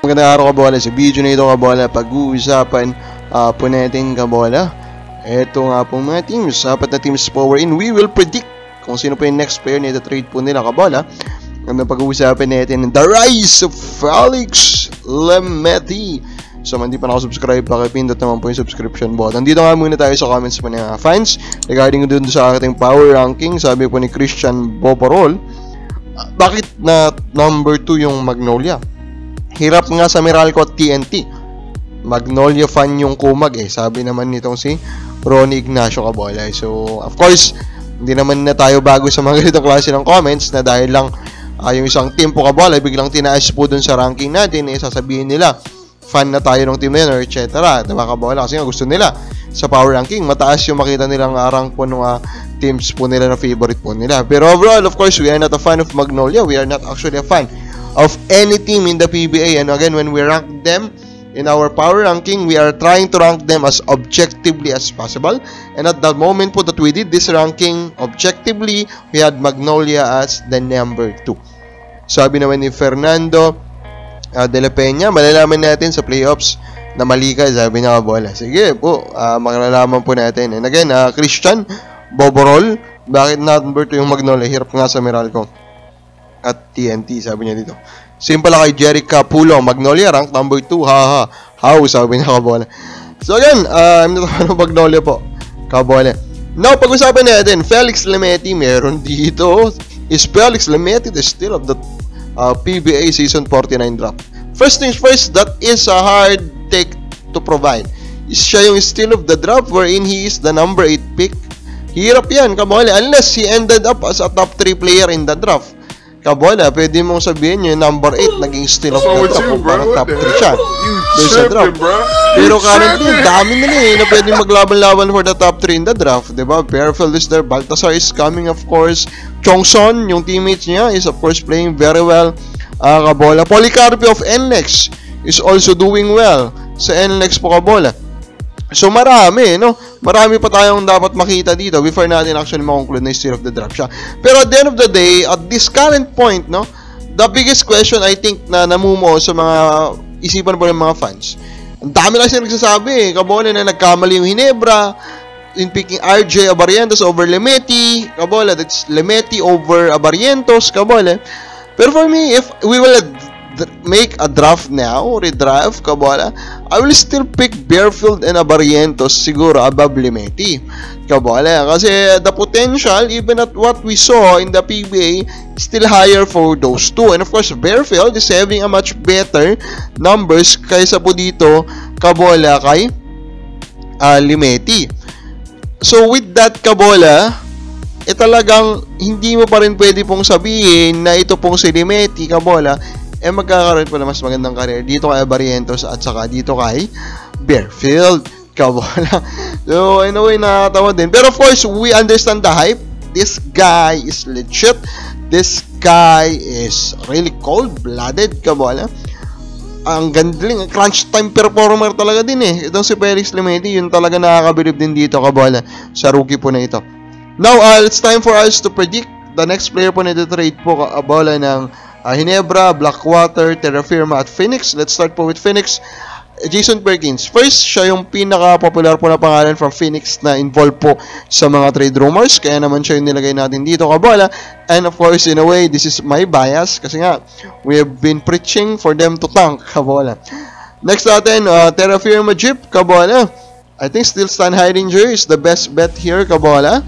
magandang araw kabola. Sa video na ito kabola, pag-uusapan po natin kabola. Ito nga po mga teams, apat na teams power in. We will predict kung sino po yung next player na ito-trade po nila kabola. Ang pag-uusapan natin, the rise of Felix Lemeti. So, hindi pa nakasubscribe, pakipindot naman po yung subscription button. Dito nga muna tayo sa comments po ng fans regarding dun sa ating power ranking. Sabi po ni Christian Boporol, bakit na number 2 yung Magnolia? Hirap nga sa Meralco at TNT. Magnolia fan yung kumag sabi naman nitong si Ronnie Ignacio kabola. So, of course, hindi naman na tayo bago sa mga ganitong klase ng comments na dahil lang yung isang team po kabola, biglang tinaas po dun sa ranking natin, sasabihin nila, fan na tayo ng team na yun, or etc. Diba kabola? Kasi nga gusto nila sa power ranking, mataas yung makita nilang rank po ng teams po nila na favorite po nila. Pero overall, of course, we are not a fan of Magnolia. We are not actually a fan of any team in the PBA. And again, when we rank them in our power ranking, we are trying to rank them as objectively as possible. And at the moment po that we did this ranking objectively, we had Magnolia as the number 2. Sabi naman ni Fernando de la Peña, malalaman natin sa playoffs na mali ka, sabi niya kabola. Sige po, malalaman po natin. And again, Christian Boborol, bakit number 2 yung Magnolia? Hirap nga sa Meralco at TNT, sabi niya dito. Simple lang kay Jerry Capulo, Magnolia rank number 2, haha. How, sabi niya kabola. So again, I'm not a fan of Magnolia po, kabola. Now, pag-usapan natin, Felix Lemeti, meron dito. Is Felix Lemeti the steal of the PBA Season 49 draft? First things first, that is a hard take to provide. Is siya yung steal of the draft wherein he is the number 8 pick? Hirap yan, kabola, unless he ended up as a top 3 player in the draft. Kabola, pwede mong sabihin yung number 8 naging steal of the draft kung parang top 3 siya sa draft. Pero currently, dami na na pwede maglaban-laban for the top 3 in the draft, diba? Fairfield is there, Baltasar is coming, of course. Chongson, yung teammates niya, is of course playing very well. Kabola, Policarpio of NLEX is also doing well sa NLEX po kabola. So marami, no? Marami pa tayong dapat makita dito before natin actually makonclude na steal of the draft siya. Pero at the end of the day, at this current point, no, the biggest question I think na namumuo sa mga isipan po ng mga fans, ang dami lang siya nagsasabi, kabola, na nagkamali yung Hinebra in picking RJ Abarrientos over Lemeti, kabola, that's Lemeti over Abarrientos, kabola. Pero for me, if we will make a draft now, redraft, kabola, I will still pick Fairfield and Abarrientos siguro above Lemeti, kabola, kasi the potential, even at what we saw in the PBA, is still higher for those two. And of course, Fairfield is having a much better numbers kaysa po dito, kabola, kay Lemeti. So with that, kabola, talagang hindi mo pa rin pwede pong sabihin na ito pong si Lemeti, kabola, magkakaroon pa na mas magandang career dito kay Abarrientos at saka dito kay Fairfield, kabola. So, in a way, nakatawa din. Pero of course, we understand the hype. This guy is legit. This guy is really cold-blooded, kabola. Ang gandling, crunch time performer talaga din Itong si Felix Lemeti, yun talaga nakakabilib din dito, kabola, sa rookie po na ito. Now, it's time for us to predict the next player po na ito-trade po, kabola, ng Hinebra, Blackwater, Terra Firma at Phoenix. Let's start po with Phoenix. Jason Perkins. First, siya yung pinaka-popular po na pangalan from Phoenix na involved po sa mga trade rumors. Kaya naman siya yung nilagay natin dito, kabola. And of course, in a way, this is my bias. Kasi nga, we have been preaching for them to tank, kabola. Next natin, Terra Firma Jeep, kabola. I think still Stan Heidinger is the best bet here, kabola.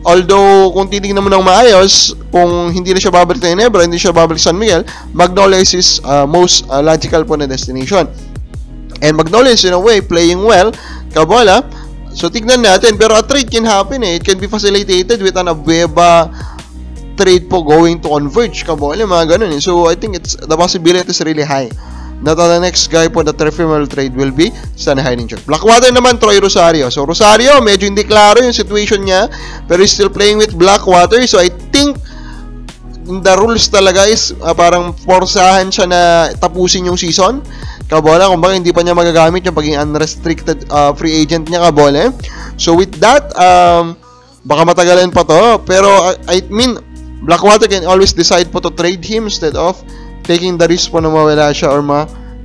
Although, kung titignan mo ng maayos, kung hindi na siya babalik sa Hinebra, hindi siya babalik sa San Miguel, Magnolia is his most logical po na destination. And Magnolia is in a way playing well, kabola. So, tignan natin. Pero a trade can happen It can be facilitated with an Abueva trade po going to Converge, kabola. Mga ganun So, I think the possibility is really high that the next guy po that ephemeral trade will be Stan Heidinger. Blackwater naman, Troy Rosario. So, Rosario, medyo hindi klaro yung situation niya, pero he's still playing with Blackwater. So, I think the rules talaga is parang forsahan siya na tapusin yung season, kabola, kung bakit hindi pa niya magagamit yung pagiging unrestricted free agent niya, kabola. So, with that, baka matagalan pa to, pero I mean, Blackwater can always decide po to trade him instead of taking the risk po na mawala siya or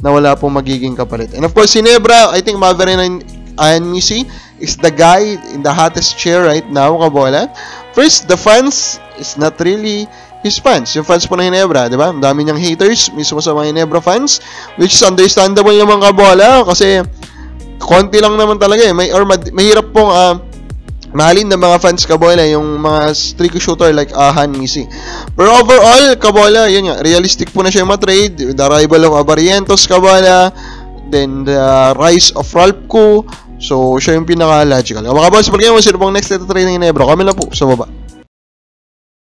na wala pong magiging kapalit. And of course, Ginebra, I think Maverick and Missy is the guy in the hottest chair right now, kabola. First, the fans is not really his fans. Yung fans po ng Ginebra, di ba? Ang dami niyang haters mismo sa mga Ginebra fans, which is understandable naman, kabola, kasi konti lang naman talaga eh. Mahirap pong mahalin ng mga fans, kabola, yung mga streak shooter like Han Missy. Pero overall, kabola, yun nga, realistic po na siya matrade. The arrival of Abarientos, kabola, then the rise of Ralph Koo. So, siya yung pinaka-logical. Mga boss, pag-game mo, sino pong next letter trade ng Ginebra? Kami lang po sa baba.